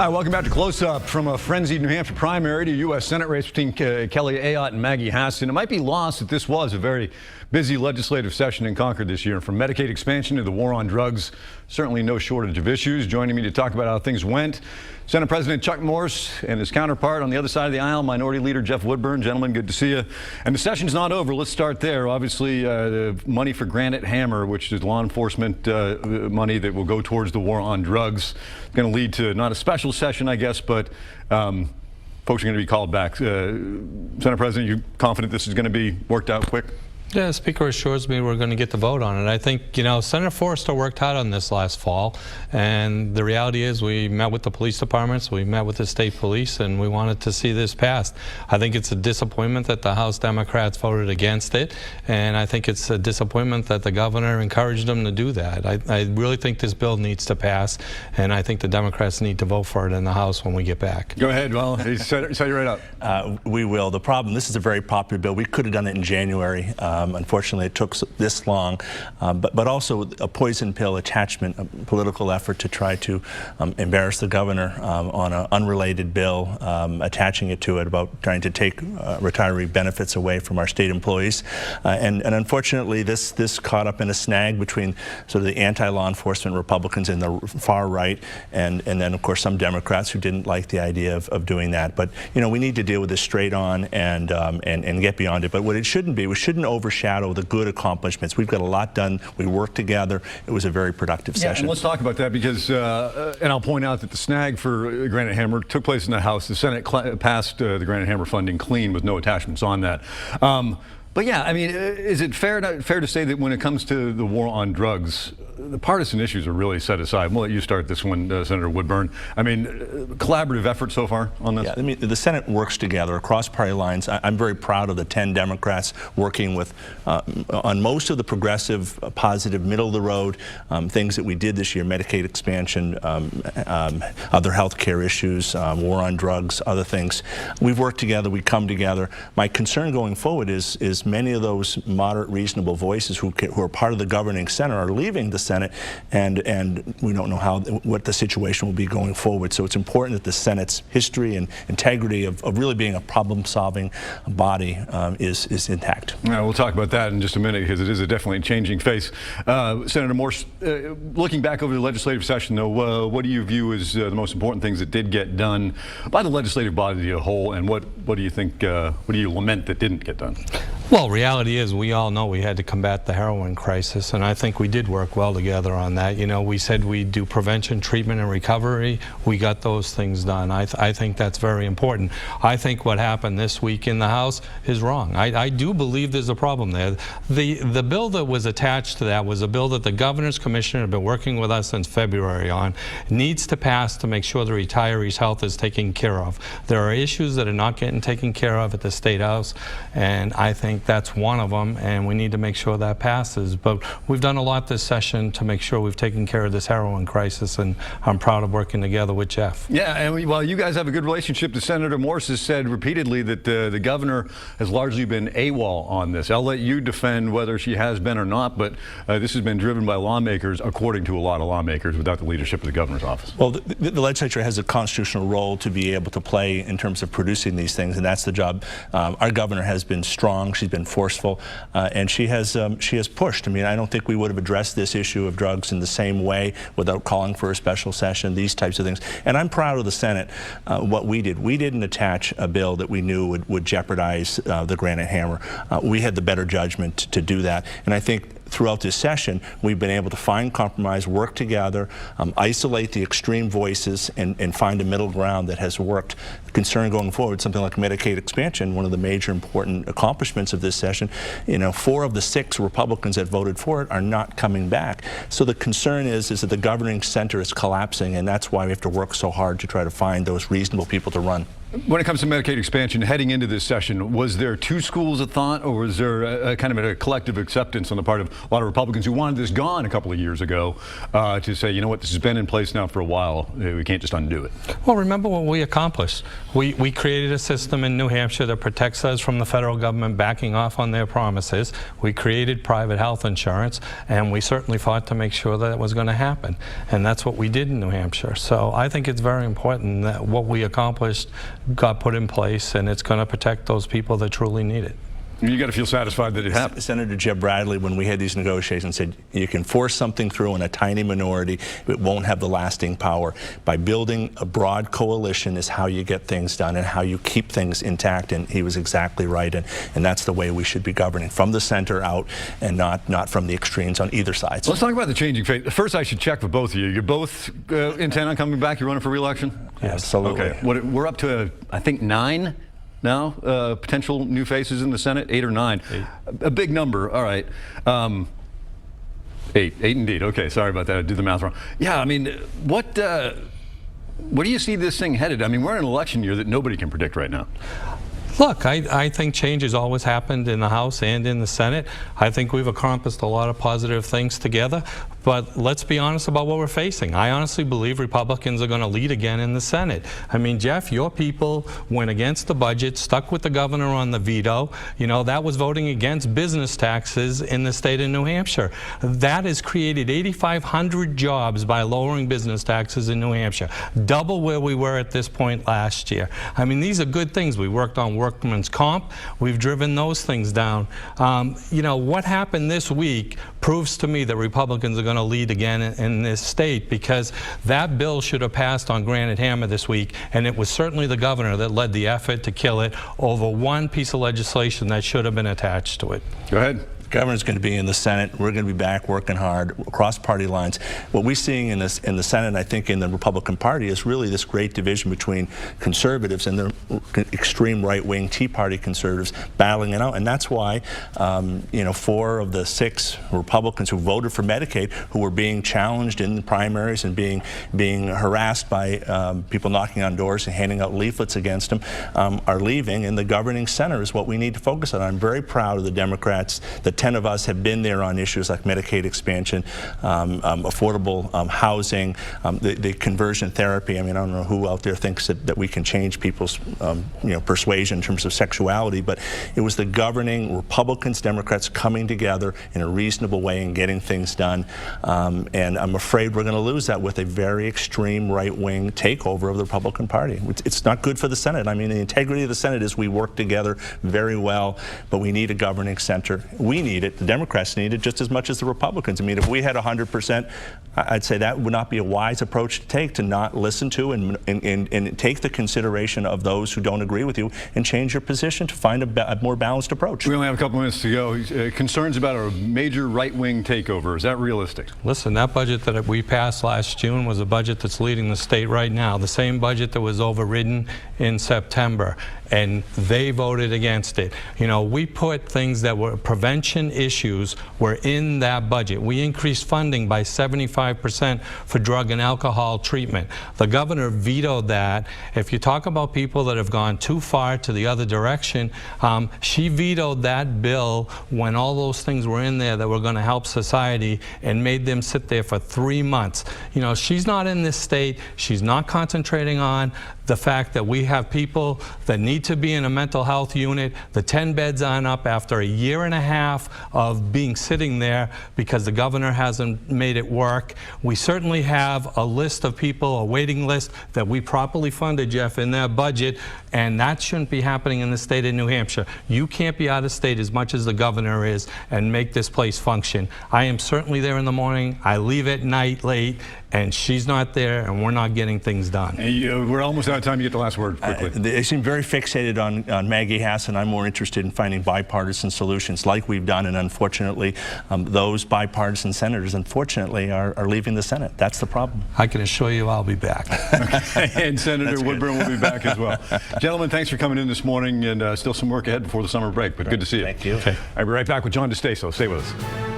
Hi, welcome back to Close Up. From a frenzied New Hampshire primary to a U.S. Senate race between Kelly Ayotte and Maggie Hassan. It might be lost that this was a very busy legislative session in Concord this year. From Medicaid expansion to the war on drugs, certainly no shortage of issues. Joining me to talk about how things went, Senate President Chuck Morse and his counterpart on the other side of the aisle, Minority Leader Jeff Woodburn. Gentlemen, good to see you. And the session's not over. Let's start there. Obviously, the money for Granite Hammer, which is law enforcement money that will go towards the war on drugs, going to lead to not a special session, I guess, but folks are going to be called back. Senate President, you confident this is going to be worked out quick? Yeah, the Speaker assures me we're going to get the vote on it. I think, you know, Senator Forrester worked hard on this last fall, and the reality is we met with the police departments, we met with the state police, and we wanted to see this passed. I think it's a disappointment that the House Democrats voted against it, and I think it's a disappointment that the governor encouraged them to do that. I really think this bill needs to pass, and I think the Democrats need to vote for it in the House when we get back. Go ahead. Well, set you right up. We will. The problem, this is a very popular bill. We could have done it in January. Unfortunately, it took this long, but also a poison pill attachment, a political effort to try to embarrass the governor on an unrelated bill, attaching it to it about trying to take retiree benefits away from our state employees. And unfortunately, this caught up in a snag between sort of the anti-law enforcement Republicans in the far right, and then, of course, some Democrats who didn't like the idea of doing that. But, you know, we need to deal with this straight on and get beyond it. But what it shouldn't be, we shouldn't overshadow the good accomplishments. We've got a lot done. We worked together. It was a very productive session. And let's talk about that because, and I'll point out that the snag for Granite Hammer took place in the House. The Senate passed the Granite Hammer funding clean with no attachments on that. But yeah, I mean, is it fair to say that when it comes to the war on drugs, the partisan issues are really set aside? We'll let you start this one, Senator Woodburn. I mean, collaborative effort so far on this? Yeah, I mean, the Senate works together across party lines. I'm very proud of the 10 Democrats working with on most of the progressive, positive, middle of the road things that we did this year: Medicaid expansion, other health care issues, war on drugs, other things. We've worked together. We come together. My concern going forward is many of those moderate, reasonable voices who are part of the governing Senate are leaving the Senate, and we don't know what the situation will be going forward. So it's important that the Senate's history and integrity of really being a problem-solving body is intact. Yeah, we'll talk about that in just a minute because it is a definitely changing face. Senator Morse, looking back over the legislative session, though, what do you view as the most important things that did get done by the legislative body as a whole, and what do you think? What do you lament that didn't get done? Well, reality is we all know we had to combat the heroin crisis, and I think we did work well together on that. You know, we said we'd do prevention, treatment, and recovery. We got those things done. I think that's very important. I think what happened this week in the House is wrong. I do believe there's a problem there. The bill that was attached to that was a bill that the Governor's Commissioner had been working with us since February on, needs to pass to make sure the retirees' health is taken care of. There are issues that are not getting taken care of at the State House, and I think that's one of them, and we need to make sure that passes. But we've done a lot this session to make sure we've taken care of this heroin crisis, and I'm proud of working together with Jeff. Yeah, and while you guys have a good relationship, the Senator Morse has said repeatedly that the governor has largely been AWOL on this. I'll let you defend whether she has been or not, but this has been driven by lawmakers, according to a lot of lawmakers, without the leadership of the governor's office. Well, the legislature has a constitutional role to be able to play in terms of producing these things, and that's the job. Our governor has been strong. She's been forceful, and she has pushed. I mean, I don't think we would have addressed this issue of drugs in the same way without calling for a special session, these types of things. And I'm proud of the Senate, what we did. We didn't attach a bill that we knew would jeopardize the Granite Hammer. We had the better judgment to do that, and I think throughout this session, we've been able to find compromise, work together, isolate the extreme voices, and find a middle ground that has worked. Concern going forward, something like Medicaid expansion, one of the major important accomplishments of this session, you know, 4 of the 6 Republicans that voted for it are not coming back. So the concern is that the governing center is collapsing, and that's why we have to work so hard to try to find those reasonable people to run. When it comes to Medicaid expansion, heading into this session, was there two schools of thought, or was there a kind of a collective acceptance on the part of a lot of Republicans who wanted this gone a couple of years ago to say, you know what, this has been in place now for a while, we can't just undo it? Well, remember what we accomplished. We created a system in New Hampshire that protects us from the federal government backing off on their promises. We created private health insurance, and we certainly fought to make sure that it was going to happen. And that's what we did in New Hampshire. So I think it's very important that what we accomplished got put in place, and it's going to protect those people that truly need it. You got to feel satisfied that it happened. Senator Jeb Bradley, when we had these negotiations, said you can force something through in a tiny minority, it won't have the lasting power. By building a broad coalition is how you get things done and how you keep things intact, and he was exactly right, and that's the way we should be governing, from the center out and not from the extremes on either side. Let's talk about the changing face. First, I should check with both of you. You're both intent on coming back? You're running for re-election? Absolutely. Okay. We're up to, I think, 9 now, potential new faces in the Senate, 8 or 9. 8. A big number. All right. 8 indeed. Okay, sorry about that. I did the math wrong. Yeah, I mean, what do you see this thing headed? I mean, we're in an election year that nobody can predict right now. Look, I think change has always happened in the House and in the Senate. I think we've accomplished a lot of positive things together, but let's be honest about what we're facing. I honestly believe Republicans are going to lead again in the Senate. I mean, Jeff, your people went against the budget, stuck with the governor on the veto. You know, that was voting against business taxes in the state of New Hampshire. That has created 8,500 jobs by lowering business taxes in New Hampshire, double where we were at this point last year. I mean, these are good things. We worked on workman's comp. We've driven those things down. You know, what happened this week proves to me that Republicans are going to lead again in this state, because that bill should have passed on Granite Hammer this week, and it was certainly the governor that led the effort to kill it over one piece of legislation that should have been attached to it. Go ahead. The governor's going to be in the Senate. We're going to be back working hard across party lines. What we're seeing in the Senate, I think, in the Republican Party is really this great division between conservatives and the extreme right-wing Tea Party conservatives battling it out. And that's why, you know, 4 of the 6 Republicans who voted for Medicaid, who were being challenged in the primaries and being harassed by people knocking on doors and handing out leaflets against them, are leaving. And the governing center is what we need to focus on. I'm very proud of the Democrats. The 10 of us have been there on issues like Medicaid expansion, affordable housing, the conversion therapy. I mean, I don't know who out there thinks that we can change people's you know, persuasion in terms of sexuality, but it was the governing Republicans, Democrats coming together in a reasonable way and getting things done. And I'm afraid we're going to lose that with a very extreme right-wing takeover of the Republican Party. It's not good for the Senate. I mean, the integrity of the Senate is we work together very well, but we need a governing center. We need it. The Democrats need it just as much as the Republicans. I mean, if we had 100%, I'd say that would not be a wise approach to take, to not listen to and take the consideration of those who don't agree with you and change your position to find a more balanced approach. We only have a couple minutes to go. Concerns about a major right-wing takeover. Is that realistic? Listen, that budget that we passed last June was a budget that's leading the state right now, the same budget that was overridden in September, and they voted against it. You know, we put things that were prevention issues were in that budget. We increased funding by 75% for drug and alcohol treatment. The governor vetoed that. If you talk about people that have gone too far to the other direction, she vetoed that bill when all those things were in there that were going to help society, and made them sit there for 3 months. You know, she's not in this state. She's not concentrating on the fact that we have people that need to be in a mental health unit. The 10 beds aren't up after a year and a half of being sitting there because the governor hasn't made it work. We certainly have a list of people, a waiting list that we properly funded, Jeff, in that budget, and that shouldn't be happening in the state of New Hampshire. You can't be out of state as much as the governor is and make this place function. I am certainly there in the morning. I leave at night late, and she's not there, and we're not getting things done. We're almost out of time. You get the last word quickly. They seem very fixated on Maggie Hassan. I'm more interested in finding bipartisan solutions like we've done, and unfortunately, those bipartisan senators, unfortunately, are leaving the Senate. That's the problem. I can assure you I'll be back. And Senator Woodburn will be back as well. Gentlemen, thanks for coming in this morning, and still some work ahead before the summer break, but good to see you. Thank you. Okay. I'll be right back with John DeStaso. Stay with us.